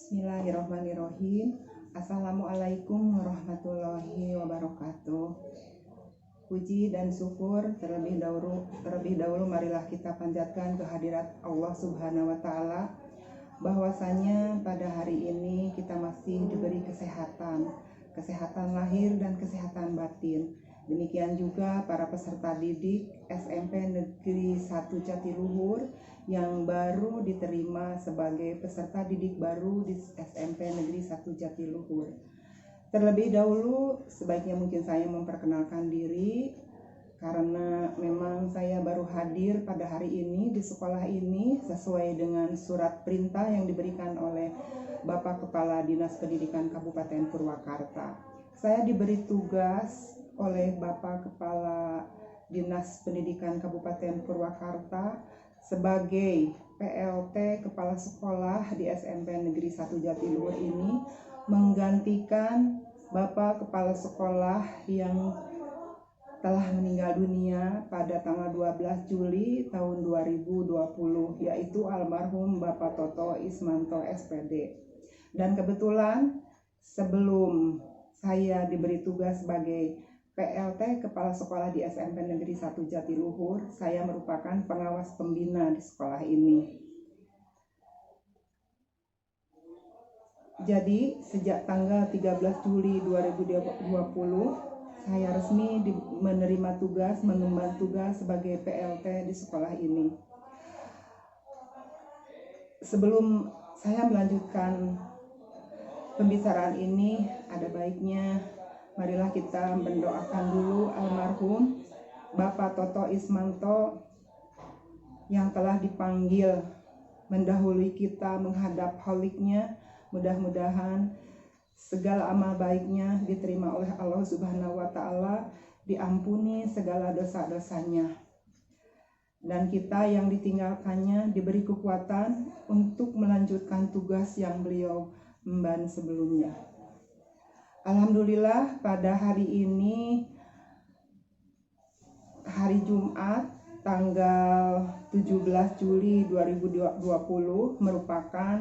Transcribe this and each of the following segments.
Bismillahirrahmanirrahim. Assalamualaikum warahmatullahi wabarakatuh. Puji dan syukur terlebih dahulu marilah kita panjatkan kehadirat Allah Subhanahu wa taala bahwasanya pada hari ini kita masih diberi kesehatan lahir dan kesehatan batin. Demikian juga para peserta didik SMP Negeri 1 Jatiluhur yang baru diterima sebagai peserta didik baru di SMP Negeri 1 Jatiluhur. Terlebih dahulu sebaiknya mungkin saya memperkenalkan diri karena memang saya baru hadir pada hari ini di sekolah ini sesuai dengan surat perintah yang diberikan oleh Bapak Kepala Dinas Pendidikan Kabupaten Purwakarta. Saya diberi tugas oleh Bapak Kepala Dinas Pendidikan Kabupaten Purwakarta sebagai PLT Kepala Sekolah di SMP Negeri 1 Jatiluhur ini menggantikan Bapak Kepala Sekolah yang telah meninggal dunia pada tanggal 12 Juli tahun 2020, yaitu almarhum Bapak Toto Ismanto SPD. Dan kebetulan sebelum saya diberi tugas sebagai PLT Kepala Sekolah di SMP Negeri 1 Jatiluhur, saya merupakan pengawas pembina di sekolah ini. Jadi sejak tanggal 13 Juli 2020 saya resmi menerima tugas, mengemban tugas sebagai PLT di sekolah ini. Sebelum saya melanjutkan pembicaraan ini, ada baiknya marilah kita mendoakan dulu almarhum Bapak Toto Ismanto yang telah dipanggil mendahului kita menghadap Kholiknya. Mudah-mudahan segala amal baiknya diterima oleh Allah Subhanahu wa taala, diampuni segala dosa-dosanya. Dan kita yang ditinggalkannya diberi kekuatan untuk melanjutkan tugas yang beliau emban sebelumnya. Alhamdulillah pada hari ini, hari Jumat tanggal 17 Juli 2020 merupakan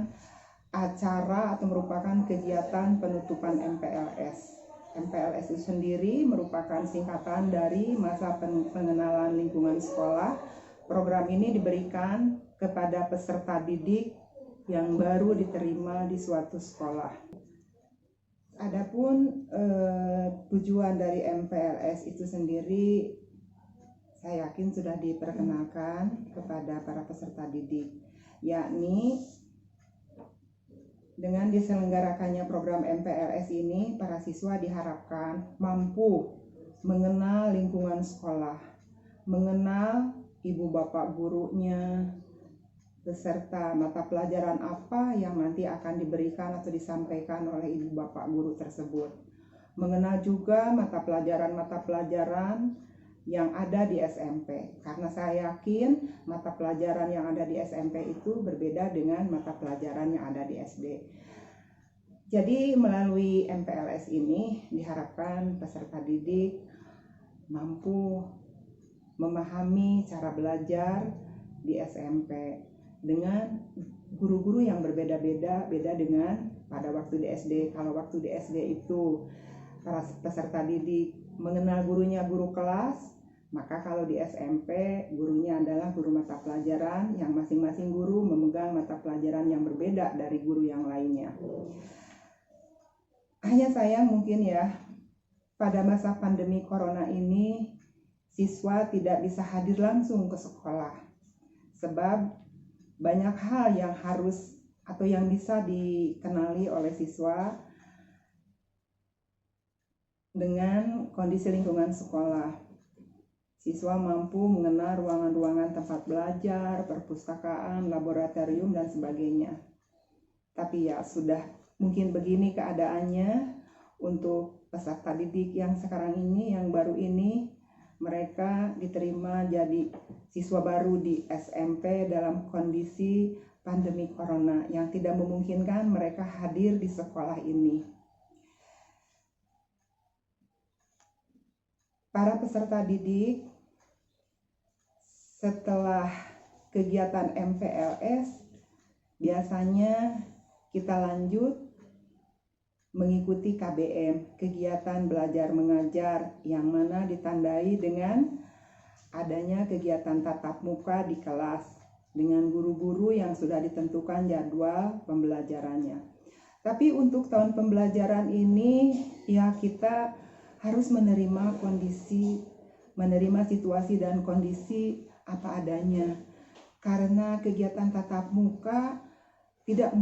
acara atau merupakan kegiatan penutupan MPLS. MPLS itu sendiri merupakan singkatan dari masa pengenalan lingkungan sekolah. Program ini diberikan kepada peserta didik yang baru diterima di suatu sekolah. Adapun tujuan dari MPLS itu sendiri saya yakin sudah diperkenalkan kepada para peserta didik, yakni dengan diselenggarakannya program MPLS ini, para siswa diharapkan mampu mengenal lingkungan sekolah, mengenal ibu bapak gurunya, beserta mata pelajaran apa yang nanti akan diberikan atau disampaikan oleh ibu bapak guru tersebut. Mengenal juga mata pelajaran yang ada di SMP, karena saya yakin mata pelajaran yang ada di SMP itu berbeda dengan mata pelajaran yang ada di SD. Jadi melalui MPLS ini diharapkan peserta didik mampu memahami cara belajar di SMP dengan guru-guru yang berbeda-beda, beda dengan pada waktu di SD. Kalau waktu di SD itu para peserta didik mengenal gurunya guru kelas, maka kalau di SMP gurunya adalah guru mata pelajaran yang masing-masing guru memegang mata pelajaran yang berbeda dari guru yang lainnya. Hanya sayang mungkin ya, pada masa pandemi corona ini siswa tidak bisa hadir langsung ke sekolah, sebab banyak hal yang harus atau yang bisa dikenali oleh siswa dengan kondisi lingkungan sekolah. Siswa mampu mengenal ruangan-ruangan tempat belajar, perpustakaan, laboratorium, dan sebagainya. Tapi ya sudah mungkin begini keadaannya untuk peserta didik yang sekarang ini, yang baru ini, mereka diterima jadi siswa baru di SMP dalam kondisi pandemi corona yang tidak memungkinkan mereka hadir di sekolah ini. Para peserta didik setelah kegiatan MPLS biasanya kita lanjut mengikuti KBM, kegiatan belajar mengajar, yang mana ditandai dengan adanya kegiatan tatap muka di kelas dengan guru-guru yang sudah ditentukan jadwal pembelajarannya. Tapi untuk tahun pembelajaran ini ya kita harus menerima situasi dan kondisi apa adanya. Karena kegiatan tatap muka tidak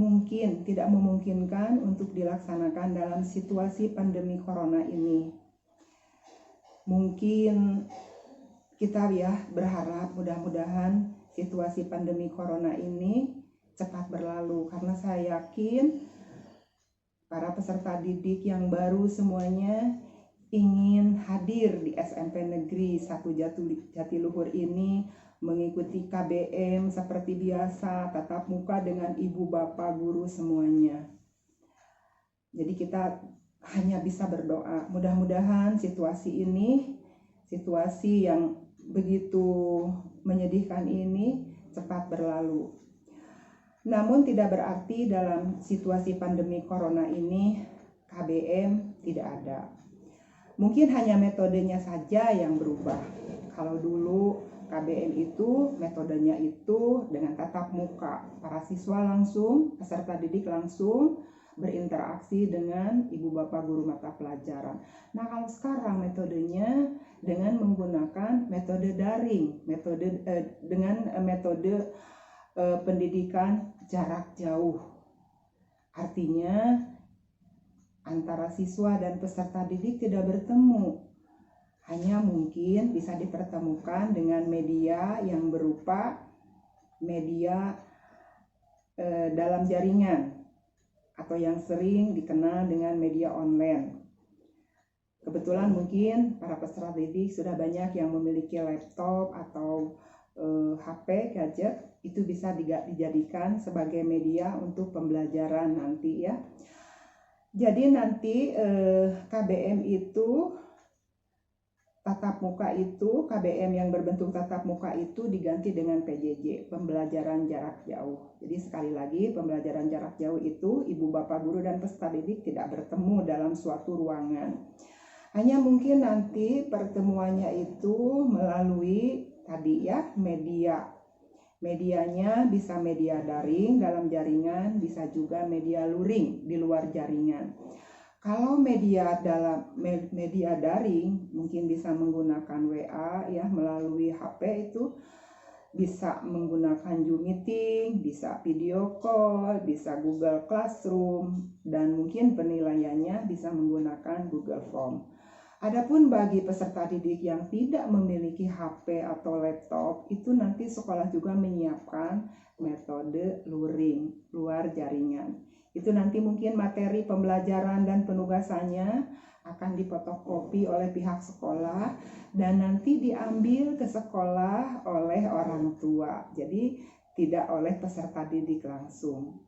memungkinkan untuk dilaksanakan dalam situasi pandemi corona ini. Mungkin kita berharap mudah-mudahan situasi pandemi corona ini cepat berlalu, karena saya yakin para peserta didik yang baru semuanya ingin hadir di SMP Negeri 1 Jatiluhur ini mengikuti KBM seperti biasa, tatap muka dengan ibu bapak guru semuanya. Jadi kita hanya bisa berdoa, mudah-mudahan situasi yang begitu menyedihkan ini cepat berlalu. Namun tidak berarti dalam situasi pandemi corona ini KBM tidak ada. Mungkin hanya metodenya saja yang berubah. Kalau dulu KBM itu metodenya itu dengan tatap muka, para siswa langsung, peserta didik langsung berinteraksi dengan ibu bapak guru mata pelajaran. Nah, kalau sekarang metodenya dengan menggunakan metode daring, metode pendidikan jarak jauh. Artinya antara siswa dan peserta didik tidak bertemu. Hanya mungkin bisa dipertemukan dengan media yang berupa media dalam jaringan atau yang sering dikenal dengan media online. Kebetulan mungkin para peserta didik sudah banyak yang memiliki laptop atau HP, gadget, itu bisa dijadikan sebagai media untuk pembelajaran nanti ya. Jadi nanti KBM itu tatap muka itu, KBM yang berbentuk tatap muka itu diganti dengan PJJ, pembelajaran jarak jauh. Jadi sekali lagi, pembelajaran jarak jauh itu ibu bapak guru dan peserta didik tidak bertemu dalam suatu ruangan. Hanya mungkin nanti pertemuannya itu melalui tadi ya media. Medianya bisa media daring dalam jaringan, bisa juga media luring di luar jaringan. Kalau media daring mungkin bisa menggunakan WA ya, melalui HP itu bisa menggunakan Zoom meeting, bisa video call, bisa Google Classroom, dan mungkin penilaiannya bisa menggunakan Google Form. Adapun bagi peserta didik yang tidak memiliki HP atau laptop, itu nanti sekolah juga menyiapkan metode luring, luar jaringan. Itu nanti mungkin materi pembelajaran dan penugasannya akan difotokopi oleh pihak sekolah dan nanti diambil ke sekolah oleh orang tua. Jadi tidak oleh peserta didik langsung.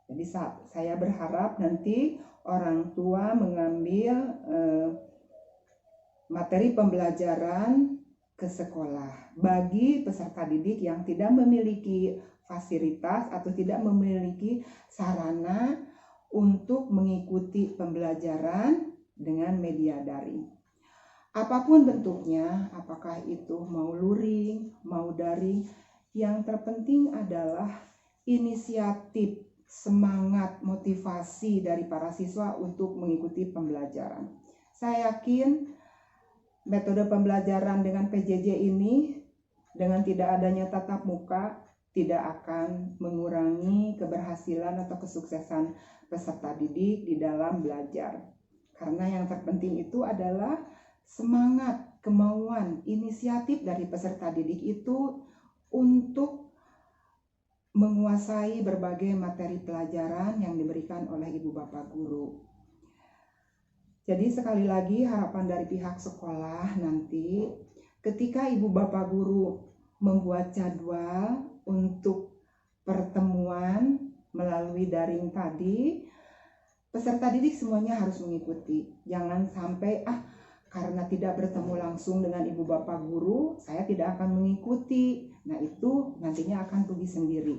Jadi saya berharap nanti orang tua mengambil materi pembelajaran ke sekolah. Bagi peserta didik yang tidak memiliki fasilitas atau tidak memiliki sarana untuk mengikuti pembelajaran dengan media daring. Apapun bentuknya, apakah itu mau luring, mau daring, yang terpenting adalah inisiatif, semangat, motivasi dari para siswa untuk mengikuti pembelajaran. Saya yakin metode pembelajaran dengan PJJ ini dengan tidak adanya tatap muka tidak akan mengurangi keberhasilan atau kesuksesan peserta didik di dalam belajar. Karena yang terpenting itu adalah semangat, kemauan, inisiatif dari peserta didik itu untuk menguasai berbagai materi pelajaran yang diberikan oleh ibu bapak guru. Jadi sekali lagi harapan dari pihak sekolah nanti ketika ibu bapak guru membuat jadwal untuk pertemuan melalui daring tadi, peserta didik semuanya harus mengikuti. Jangan sampai karena tidak bertemu langsung dengan ibu bapak guru, saya tidak akan mengikuti. Nah itu nantinya akan rugi sendiri.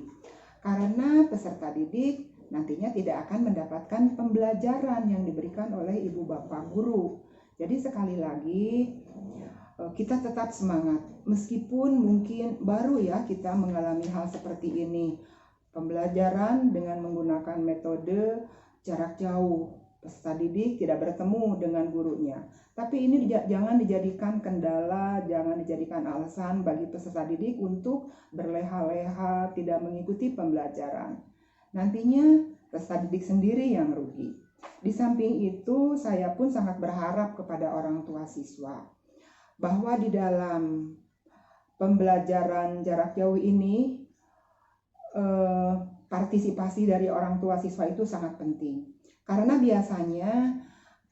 Karena peserta didik nantinya tidak akan mendapatkan pembelajaran yang diberikan oleh ibu bapak guru. Jadi sekali lagi kita tetap semangat meskipun mungkin baru ya kita mengalami hal seperti ini. Pembelajaran dengan menggunakan metode jarak jauh, peserta didik tidak bertemu dengan gurunya. Tapi ini jangan dijadikan kendala, jangan dijadikan alasan bagi peserta didik untuk berleha-leha tidak mengikuti pembelajaran. Nantinya peserta didik sendiri yang rugi. Di samping itu, saya pun sangat berharap kepada orang tua siswa bahwa di dalam pembelajaran jarak jauh ini partisipasi dari orang tua siswa itu sangat penting. Karena biasanya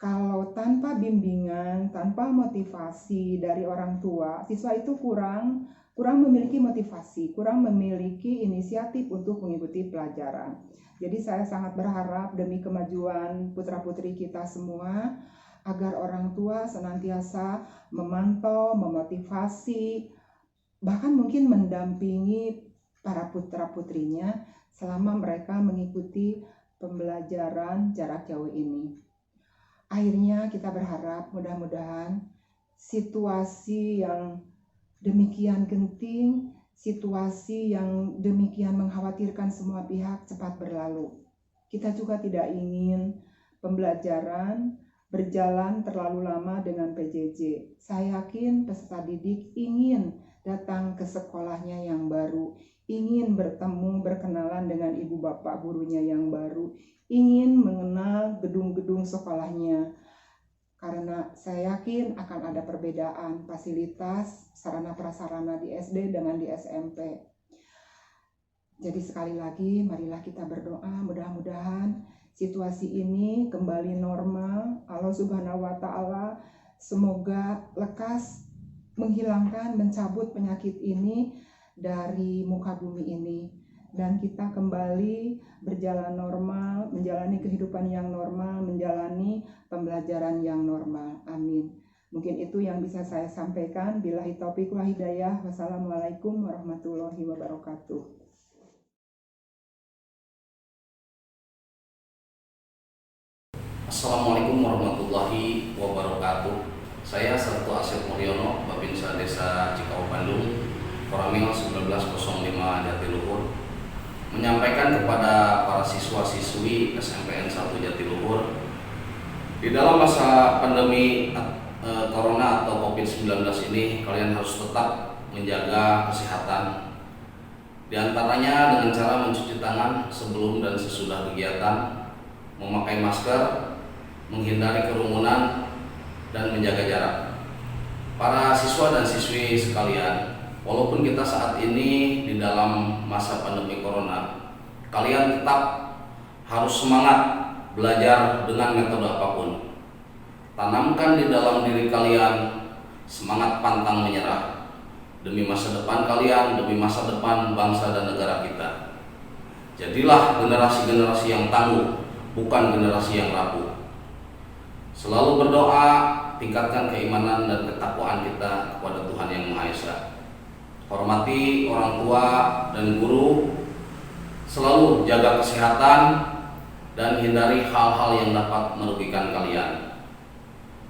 kalau tanpa bimbingan, tanpa motivasi dari orang tua, siswa itu kurang memiliki motivasi, kurang memiliki inisiatif untuk mengikuti pelajaran. Jadi saya sangat berharap demi kemajuan putra-putri kita semua, agar orang tua senantiasa memantau, memotivasi, bahkan mungkin mendampingi para putra-putrinya selama mereka mengikuti pembelajaran jarak jauh ini. Akhirnya kita berharap mudah-mudahan situasi yang demikian genting, situasi yang demikian mengkhawatirkan semua pihak cepat berlalu. Kita juga tidak ingin pembelajaran berjalan terlalu lama dengan PJJ. Saya yakin peserta didik ingin datang ke sekolahnya yang baru, ingin bertemu, berkenalan dengan ibu bapak gurunya yang baru, ingin mengenal gedung-gedung sekolahnya. Karena saya yakin akan ada perbedaan fasilitas, sarana prasarana di SD dengan di SMP. Jadi sekali lagi, marilah kita berdoa, mudah-mudahan situasi ini kembali normal. Allah Subhanahu wa Ta'ala semoga lekas menghilangkan, mencabut penyakit ini dari muka bumi ini, dan kita kembali berjalan normal, menjalani kehidupan yang normal, menjalani pembelajaran yang normal. Amin. Mungkin itu yang bisa saya sampaikan. Billahi taufiq wal hidayah. Wassalamualaikum warahmatullahi wabarakatuh. Assalamualaikum warahmatullahi wabarakatuh. Saya Sabtu Asep Mulyono, Babinsa Desa Cikau Bandung, Koramil 1905 Jatiluhur, menyampaikan kepada para siswa-siswi SMPN 1 Jatiluhur, di dalam masa pandemi Corona atau COVID-19 ini, kalian harus tetap menjaga kesehatan. Di antaranya dengan cara mencuci tangan sebelum dan sesudah kegiatan, memakai masker, menghindari kerumunan, dan menjaga jarak. Para siswa dan siswi sekalian, walaupun kita saat ini di dalam masa pandemi Corona, kalian tetap harus semangat belajar dengan metode apapun. Tanamkan di dalam diri kalian semangat pantang menyerah demi masa depan kalian, demi masa depan bangsa dan negara kita. Jadilah generasi-generasi yang tangguh, bukan generasi yang rapuh. Selalu berdoa, tingkatkan keimanan dan ketakwaan kita kepada Tuhan Yang Maha Esa. Hormati orang tua dan guru, selalu jaga kesehatan, dan hindari hal-hal yang dapat merugikan kalian.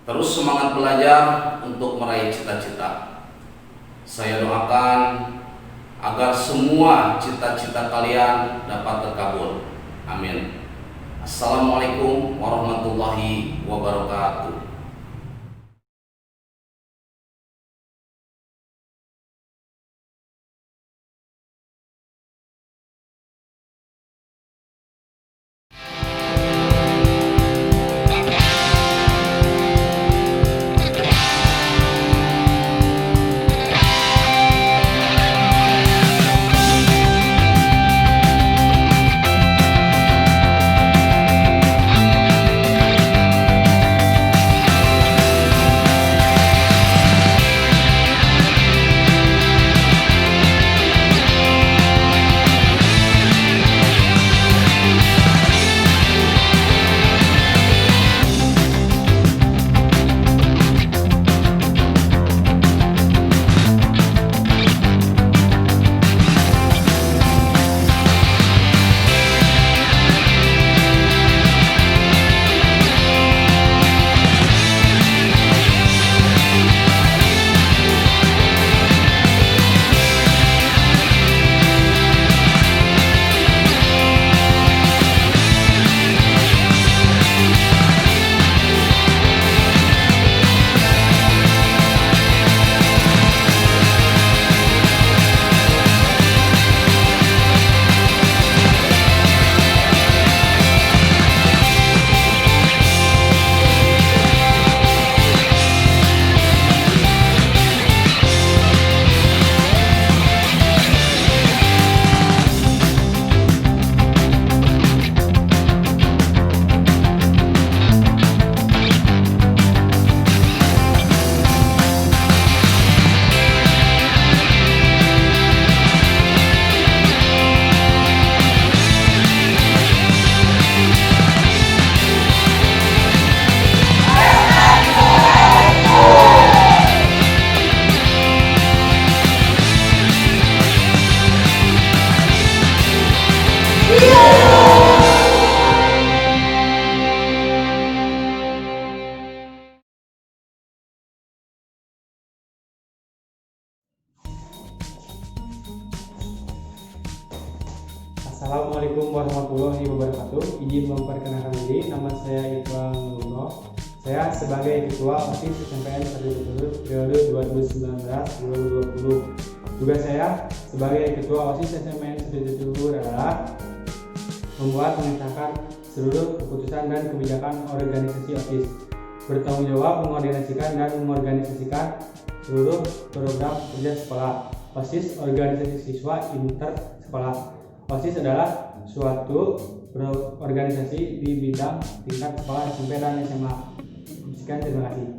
Terus semangat belajar untuk meraih cita-cita. Saya doakan agar semua cita-cita kalian dapat terkabul. Amin. Assalamualaikum warahmatullahi wabarakatuh. Assalamualaikum warahmatullahi wabarakatuh. Izin memperkenalkan diri, nama saya Iqbal Nuno. Saya sebagai Ketua OSIS SMPN 1 periode 2019-2020. Tugas saya sebagai Ketua OSIS SMPN 1 adalah membuat mengesahkan seluruh keputusan dan kebijakan organisasi OSIS, bertanggung jawab mengordinasikan dan mengorganisasikan seluruh program kerja sekolah. OSIS organisasi siswa inter sekolah. OSIS adalah suatu organisasi di bidang tingkat sekolah SMP dan SMA. Sekian, terima kasih.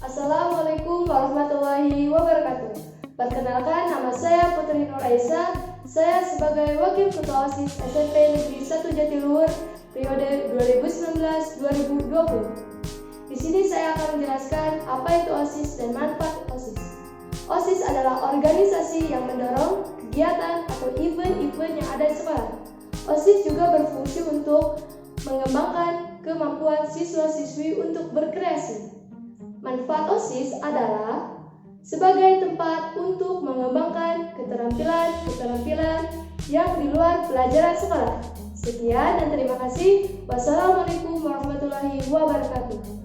Assalamualaikum warahmatullahi wabarakatuh. Perkenalkan, nama saya Putri Nur Aisyah. Saya sebagai Wakil Ketua OSIS SMP Negeri 1 Jatiluhur periode 2019-2020. Di sini saya akan menjelaskan apa itu OSIS dan manfaat OSIS. OSIS adalah organisasi yang mendorong kegiatan atau event-event yang ada di sekolah. OSIS juga berfungsi untuk mengembangkan kemampuan siswa-siswi untuk berkreasi. Manfaat OSIS adalah sebagai tempat untuk mengembangkan keterampilan yang di luar pelajaran sekolah. Sekian dan terima kasih. Wassalamualaikum warahmatullahi wabarakatuh.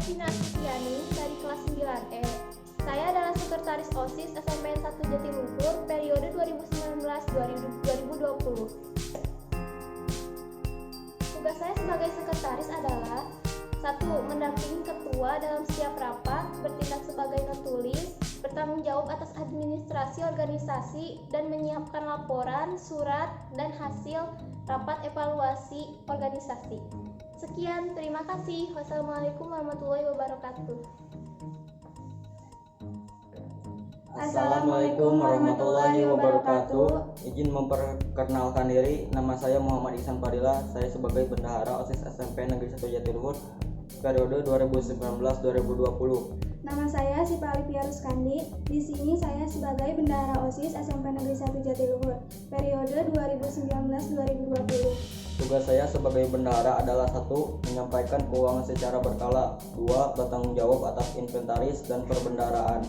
Vina Astuti dari kelas 9E. Saya adalah sekretaris OSIS SMPN 1 Jatiluhur periode 2019-2020. Tugas saya sebagai sekretaris adalah 1. Mendampingi ketua dalam setiap rapat, bertindak sebagai notulis, bertanggung jawab atas administrasi organisasi, dan menyiapkan laporan, surat, dan hasil rapat evaluasi organisasi. Sekian, terima kasih. Wassalamualaikum warahmatullahi wabarakatuh. Assalamualaikum warahmatullahi wabarakatuh. Izin memperkenalkan diri, nama saya Muhammad Ihsan Fadila. Saya sebagai Bendahara OSIS SMP Negeri 1 Jatiluhur periode 2019-2020. Nama saya Sipa Alipia Ruskandi. Di sini saya sebagai Bendahara OSIS SMP Negeri 1 Jatiluhur periode 2019-2020. Tugas saya sebagai bendahara adalah 1. Menyampaikan keuangan secara berkala, 2. Bertanggung jawab atas inventaris dan perbendaharaan.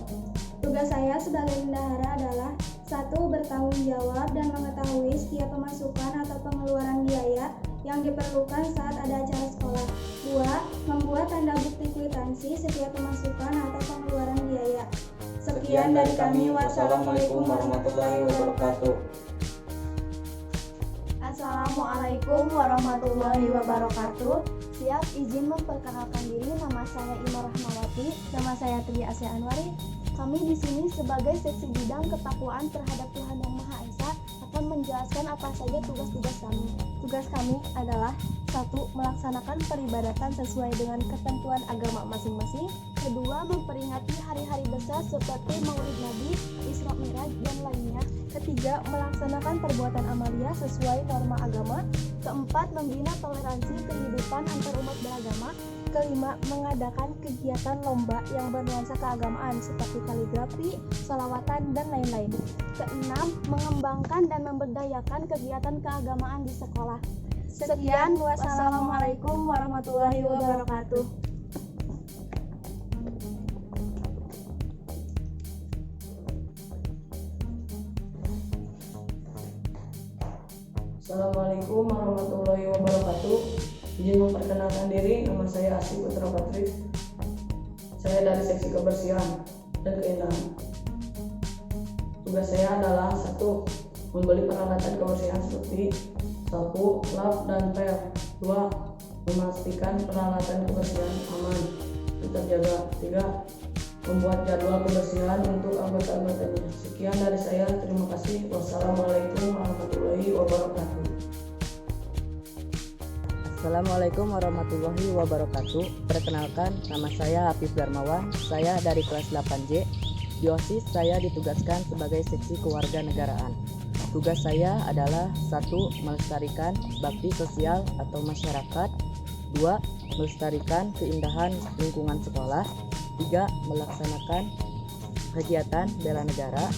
Tugas saya sebagai bendahara adalah 1. Bertanggung jawab dan mengetahui setiap pemasukan atau pengeluaran biaya yang diperlukan saat ada acara sekolah. 2. Membuat tanda bukti kwitansi setiap pemasukan atau pengeluaran biaya. Sekian dari kami. Wassalamualaikum warahmatullahi wabarakatuh. Assalamualaikum warahmatullahi wabarakatuh. Siap, izin memperkenalkan diri. Nama saya Ima Rahmawati. Nama saya Tri Asya Anwari. Kami di sini sebagai seksi bidang ketakwaan terhadap Tuhan Yang Maha Esa akan menjelaskan apa saja tugas-tugas kami. Tugas kami adalah 1. Melaksanakan peribadatan sesuai dengan ketentuan agama masing-masing. 2. Memperingati hari-hari besar seperti Maulid Nabi, Isra Mi'raj, dan lainnya. 3. Melaksanakan perbuatan amalia sesuai norma agama. 4. Membina toleransi kehidupan antar umat beragama. 5. Mengadakan kegiatan lomba yang bernuansa keagamaan seperti kaligrafi, sholawatan, dan lain-lain. 6. Mengembangkan dan memberdayakan kegiatan keagamaan di sekolah. Sekian, wassalamualaikum warahmatullahi wabarakatuh. Assalamualaikum warahmatullahi wabarakatuh. Izin memperkenalkan diri, nama saya Asy Putra Patris. Saya dari seksi kebersihan dan keindahan. Tugas saya adalah 1. Membeli peralatan kebersihan seperti sapu, lap, dan pel. 2. Memastikan peralatan kebersihan aman dan terjaga. 3. Membuat jadwal kebersihan untuk anggota-anggotanya. Sekian dari saya, terima kasih. Wassalamualaikum warahmatullahi wabarakatuh. Assalamualaikum warahmatullahi wabarakatuh. Perkenalkan, nama saya Hafiz Darmawan. Saya dari kelas 8J. Di OSIS saya ditugaskan sebagai seksi kewarganegaraan. Tugas saya adalah 1. Melestarikan bakti sosial atau masyarakat. 2. Melestarikan keindahan lingkungan sekolah. 3. Melaksanakan kegiatan bela negara.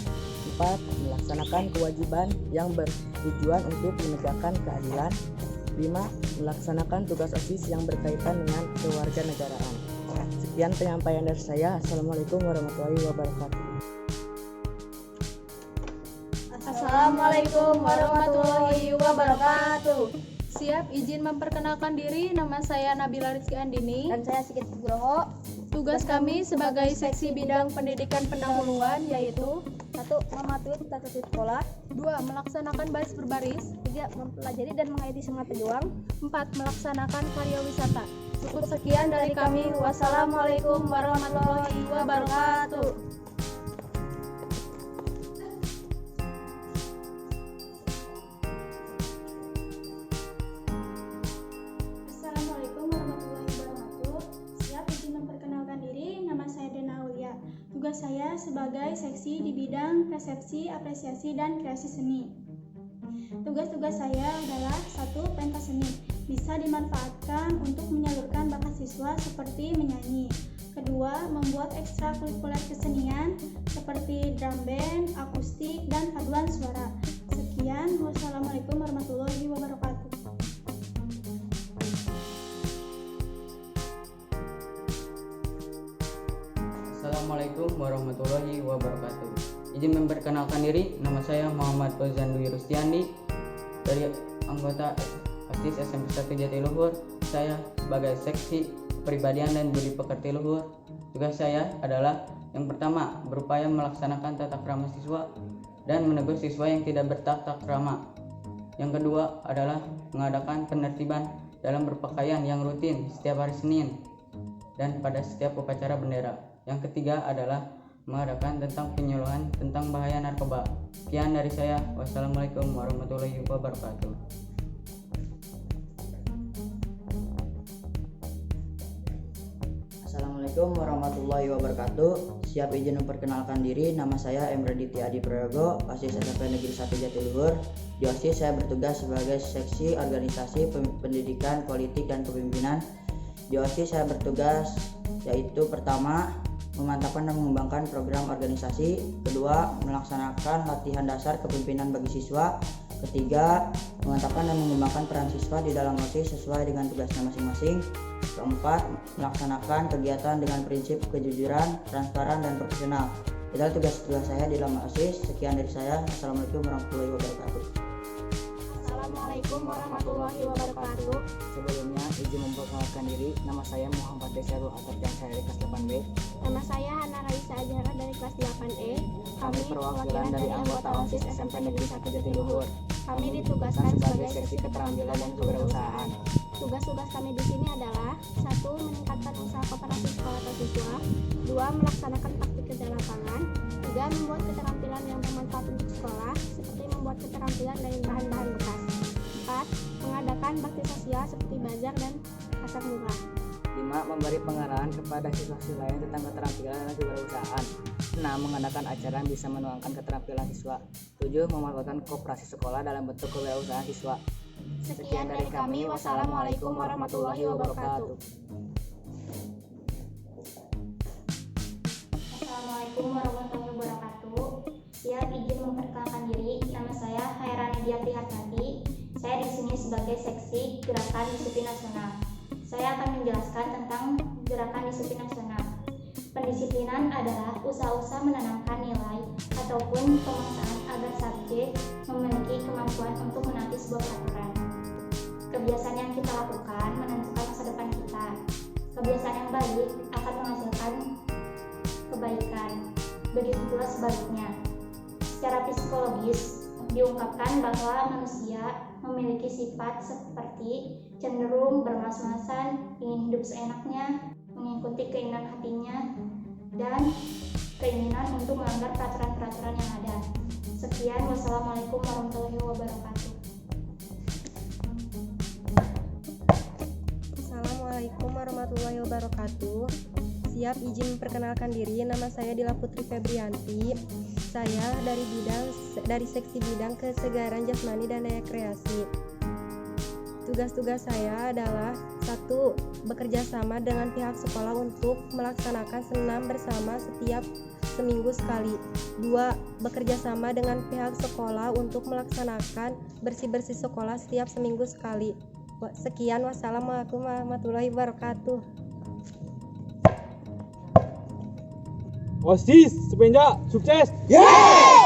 4. Melaksanakan kewajiban yang bertujuan untuk menegakkan keadilan. 5. Melaksanakan tugas OSIS yang berkaitan dengan kewarganegaraan. Sekian penyampaian dari saya. Assalamualaikum warahmatullahi wabarakatuh. Assalamualaikum warahmatullahi wabarakatuh. Siap, izin memperkenalkan diri. Nama saya Nabila Rizky Andini. Dan saya Sigit Nugroho. Tugas kami sebagai seksi bidang pendidikan pendahuluan yaitu 1. Mematuhi tata tertib sekolah. 2. Melaksanakan baris berbaris. 3. Mempelajari dan mengayomi semangat pejuang. 4. Melaksanakan karya wisata. Cukup sekian dari kami. Wassalamualaikum warahmatullahi wabarakatuh. Assalamualaikum warahmatullahi wabarakatuh. Siap, izin memperkenalkan diri. Nama saya Dena Aulia. Tugas saya sebagai seksi di bidang resepsi, apresiasi, dan kreasi seni. Tugas-tugas saya adalah 1. Pentas seni. Bisa dimanfaatkan untuk menyalurkan bakat siswa seperti menyanyi. 2. Membuat ekstrakurikuler kesenian seperti drum band, akustik, dan paduan suara. Sekian, wassalamualaikum warahmatullahi wabarakatuh. Assalamualaikum warahmatullahi wabarakatuh. Izin memperkenalkan diri, nama saya Muhammad Fauzan Dwi Rustiandi dari anggota OSIS SMP 1 Jatiluhur. Saya sebagai seksi kepribadian dan budi pekerti luhur. Tugas saya adalah yang pertama, berupaya melaksanakan tata krama siswa dan menegur siswa yang tidak bertata krama. Yang kedua adalah mengadakan penertiban dalam berpakaian yang rutin setiap hari Senin dan pada setiap upacara bendera. Yang ketiga adalah mengadakan tentang penyuluhan tentang bahaya narkoba. Sekian dari saya. Wassalamualaikum warahmatullahi wabarakatuh. Assalamualaikum warahmatullahi wabarakatuh. Siap, izin memperkenalkan diri. Nama saya Emre Adi Prayogo, OSIS SMP Negeri 1 Jatiluhur. Di OSIS saya bertugas sebagai seksi organisasi pendidikan, politik, dan kepemimpinan. Di OSIS saya bertugas yaitu pertama, memantapkan dan mengembangkan program organisasi. Kedua, melaksanakan latihan dasar kepemimpinan bagi siswa. Ketiga, memantapkan dan mengembangkan peran siswa di dalam OSIS sesuai dengan tugasnya masing-masing. Keempat, melaksanakan kegiatan dengan prinsip kejujuran, transparan, dan profesional. Itulah tugas-tugas saya di dalam OSIS. Sekian dari saya. Assalamualaikum warahmatullahi wabarakatuh. Assalamualaikum warahmatullahi wabarakatuh. Sebelumnya izin memperkenalkan diri. Nama saya Muhammad Desyarul Atab dan saya dari kelas 8B. Nama saya Hana Raisa Ajara dari kelas 8E. Kami perwakilan dari anggota OSIS SMP Negeri 1 Jatiluhur. Kami ditugaskan sebagai seksi keterampilan dan kewirausahaan. Tugas-tugas kami di sini adalah 1. Meningkatkan usaha koperasi sekolah atau siswa. 2. Melaksanakan praktik kerja lapangan. 3. Membuat keterampilan yang bermanfaat untuk sekolah, seperti membuat keterampilan dari bahan-bahan bekas. 4. Mengadakan bakti sosial seperti bazar dan pasar murah. 5. Memberi pengarahan kepada siswa-siswa lain tentang keterampilan dan kewirausahaan. 6. Mengadakan acara yang bisa menuangkan keterampilan siswa. 7. Memanfaatkan koperasi sekolah dalam bentuk kewirausahaan siswa. Sekian dari kami. Wassalamualaikum warahmatullahi wabarakatuh. Assalamualaikum warahmatullahi wabarakatuh. Siap, izin memperkenalkan diri. Nama saya Hairani Diatri Hartati. Saya di sini sebagai seksi Gerakan Disiplin Nasional. Saya akan menjelaskan tentang Gerakan Disiplin Nasional. Pendisiplinan adalah usaha-usaha menanamkan nilai ataupun pemaksaan agar subjek memiliki kemampuan untuk menaati sebuah peraturan. Kebiasaan yang kita lakukan menentukan masa depan kita. Kebiasaan yang baik akan menghasilkan kebaikan. Begitu pula sebaliknya. Secara psikologis diungkapkan bahwa manusia memiliki sifat seperti cenderung bermas-masan, ingin hidup seenaknya, mengikuti keinginan hatinya, dan keinginan untuk melanggar peraturan-peraturan yang ada. Sekian, wassalamualaikum warahmatullahi wabarakatuh. Assalamualaikum warahmatullahi wabarakatuh. Siap, izin memperkenalkan diri. Nama saya Dila Putri Febrianti. Saya dari seksi bidang kesegaran jasmani dan daya kreasi. Tugas-tugas saya adalah 1. Bekerja sama dengan pihak sekolah untuk melaksanakan senam bersama seminggu sekali. 2. Bekerja sama dengan pihak sekolah untuk melaksanakan bersih-bersih sekolah setiap seminggu sekali. Sekian, wassalamualaikum warahmatullahi wabarakatuh. OSIS sepenjak sukses. Yeay!